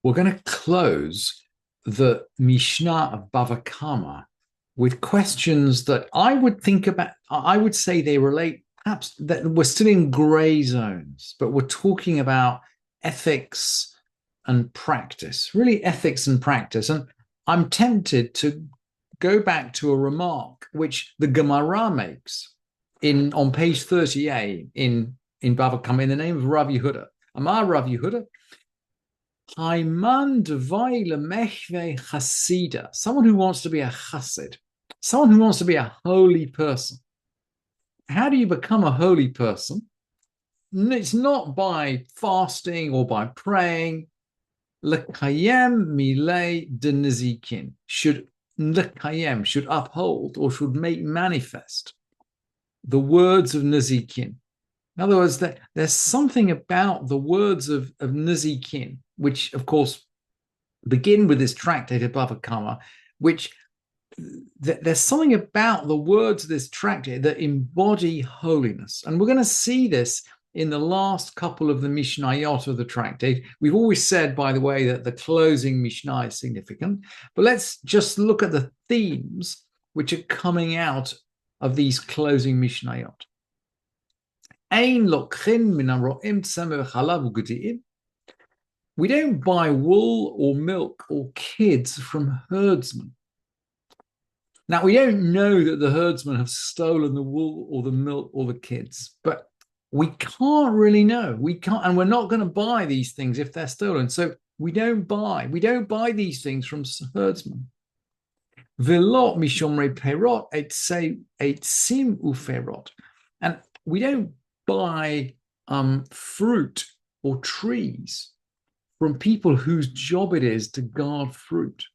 we're going to close the Mishnah of Bava Kama with questions that I would think about. I would say they relate, perhaps that we're still in gray zones, but we're talking about ethics and practice, really ethics and practice. And I'm tempted to go back to a remark which the Gemara makes on page 38 in Bava Kama in the name of Rav Yehuda. Amar Rav Yehuda, Haiman Devaila Mechve Chasida, someone who wants to be a chassid, someone who wants to be a holy person. How do you become a holy person? It's not by fasting or by praying. Lekayem milei de nizikin, should uphold or should make manifest the words of nizikin. In other words, there's something about the words of nizikin, which, of course, begin with this tractate of Bava Kama, which there's something about the words of this tractate that embody holiness. And we're going to see this in the last couple of the Mishnayot of the tractate. We've always said, by the way, that the closing Mishnah is significant. But let's just look at the themes which are coming out of these closing Mishnayot. We don't buy wool or milk or kids from herdsmen. Now, we don't know that the herdsmen have stolen the wool or the milk or the kids, but we can't really know. We can't, and we're not going to buy these things if they're stolen. So we don't buy these things from herdsmen. Velot mishomrei perot eitzim uferot, and we don't buy fruit or trees from people whose job it is to guard fruit.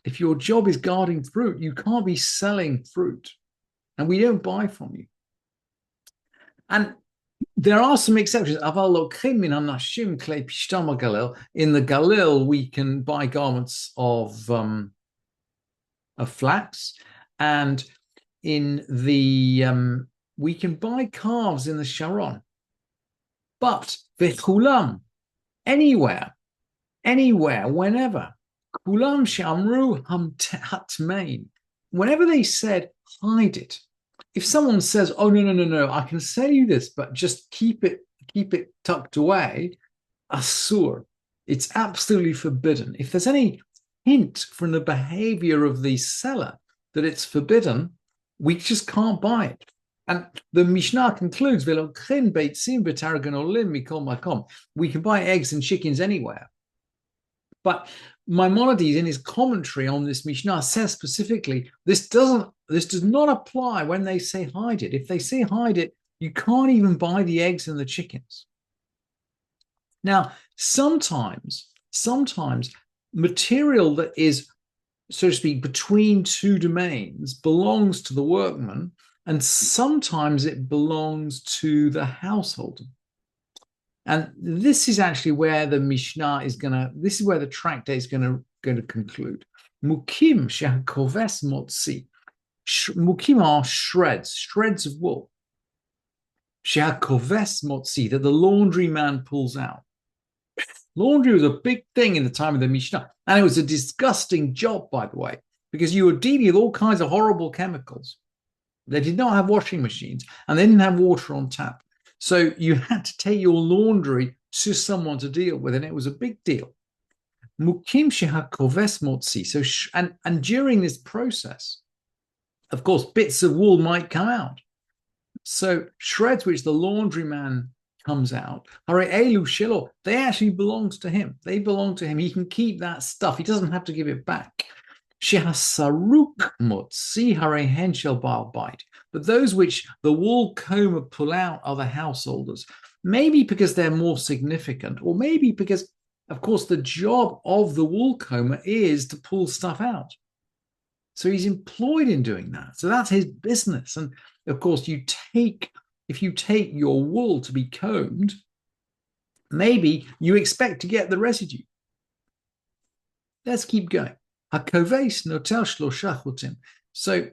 If your job is guarding fruit, you can't be selling fruit, and we don't buy from you. And there are some exceptions. In the Galil, we can buy garments of flax, and in the we can buy calves in the Sharon. But v'chulam, anywhere, whenever. Kulam she'amru hatmein. Whenever they said, hide it. If someone says, oh, no, I can sell you this, but just keep it tucked away, asur. It's absolutely forbidden. If there's any hint from the behavior of the seller that it's forbidden, we just can't buy it. And the Mishnah concludes, we can buy eggs and chickens anywhere. But Maimonides, in his commentary on this Mishnah, says specifically, this does not apply when they say hide it. If they say hide it, you can't even buy the eggs and the chickens. Now, sometimes material that is, so to speak, between two domains belongs to the workman, and sometimes it belongs to the householder. And this is actually where the Mishnah this is where the tractate is going to conclude. Mukim shehakoves motzi. Mukim are shreds of wool. Shehakoves motzi, that the laundryman pulls out. Laundry was a big thing in the time of the Mishnah. And it was a disgusting job, by the way, because you were dealing with all kinds of horrible chemicals. They did not have washing machines, and they didn't have water on tap. So you had to take your laundry to someone to deal with, and it was a big deal. Mukim shehakoves motzi. So, and during this process, of course, bits of wool might come out. So shreds which the laundryman comes out, they actually belongs to him. They belong to him. He can keep that stuff. He doesn't have to give it back. Shehasaruk motzi hare hen shel baal bait. But those which the wool comber pull out are the householders. Maybe because they're more significant, or maybe because, of course, the job of the wool comber is to pull stuff out. So he's employed in doing that. So that's his business. And of course, if you take your wool to be combed, maybe you expect to get the residue. Let's keep going. Hakoves notel shlosha chutim. So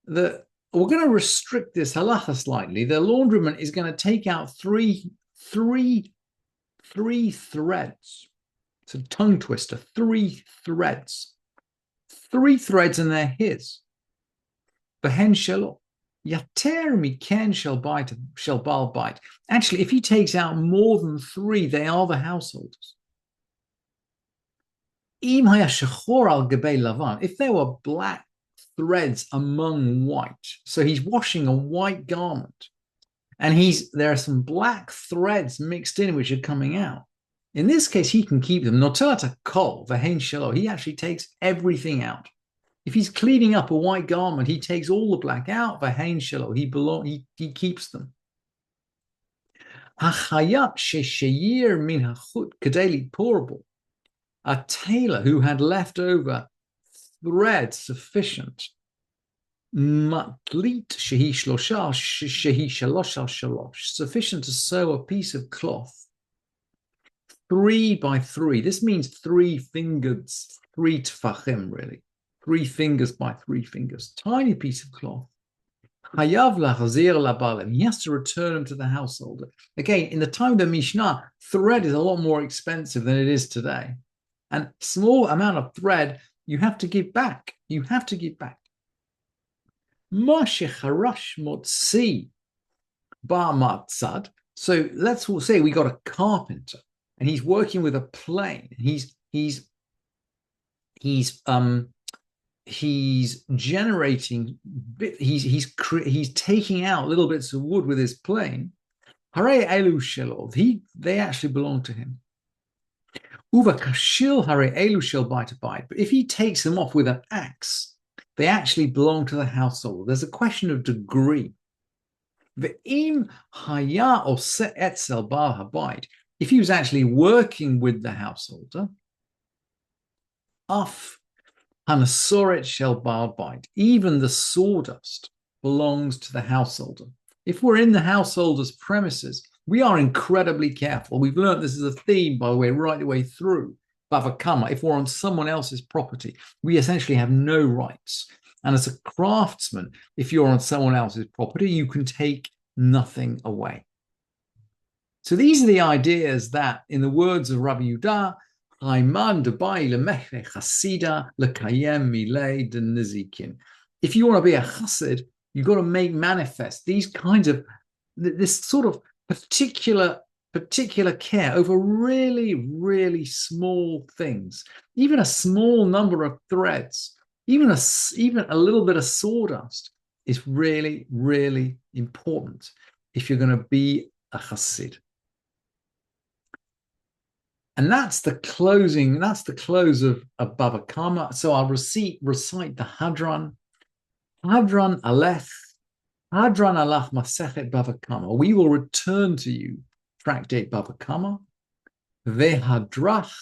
we're going to restrict this halacha slightly. The laundryman is going to take out three threads. It's a tongue twister. 3 threads. 3 threads, and they're his. Behen shelo. Yater miken shel bal bite. Actually, if he takes out more than 3, they are the householders. Im haya shechor al gabei lavan. If there were black threads among white, so he's washing a white garment, and there are some black threads mixed in which are coming out. In this case, he can keep them. Notat kol v'hein shelo. He actually takes everything out. If he's cleaning up a white garment, he takes all the black out. V'hein shelo. He keeps them. Hachayat sheshayir min hachut kadeli porable. A tailor who had left over thread sufficient. Matlit shehi shlosha shehi shalosh al shalosh. Sufficient to sew a piece of cloth. 3 by 3. This means 3 fingers, 3 tfachim, really. 3 fingers by 3 fingers. Tiny piece of cloth. Hayav lachazir labalim. He has to return them to the householder. Again, in the time of the Mishnah, thread is a lot more expensive than it is today. And small amount of thread, you have to give back. You have to give back. Mashecharash motzi bar matzad. So let's all say we got a carpenter, and he's working with a plane. He's generating. He's taking out little bits of wood with his plane. Hare elu shelov. They actually belong to him. Uva kashil hare elu shel bite. But if he takes them off with an axe, they actually belong to the household. There's a question of degree. Ve'im haya oseh etzel bal habayit. If he was actually working with the householder, af hanasoret shel bal bite. Even the sawdust belongs to the householder. If we're in the householder's premises, we are incredibly careful. We've learned this is a theme, by the way, right the way through Bava Kama. If we're on someone else's property, we essentially have no rights. And as a craftsman, if you're on someone else's property, you can take nothing away. So these are the ideas that, in the words of Rabbi Yehuda, if you want to be a chassid, you've got to make manifest these kinds of, this sort of particular care over really, really small things. Even a small number of threads, even a little bit of sawdust is really, really important if you're going to be a chassid. And that's the close of Bava Kama. So I'll recite the Hadran. Hadran Alech Masechet Bava Kama. We will return to you, tractate Bava Kama. Vehadrach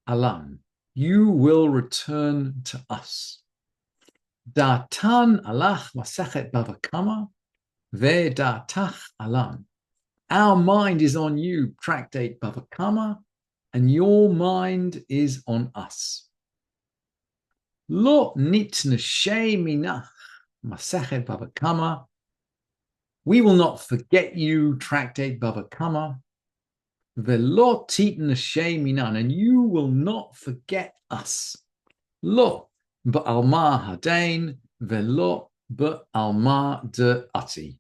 Alam. You will return to us. Datan Alach Masechet Bava Kama. Vedatach Alam. Our mind is on you, tractate Bava Kama, and your mind is on us. Lo nitnashe minach masechet Bava Kama. We will not forget you, tractate Bava Kama. Velo titnashe minan, and you will not forget us. Lo ba'alma hadain, velo ba'alma de ati.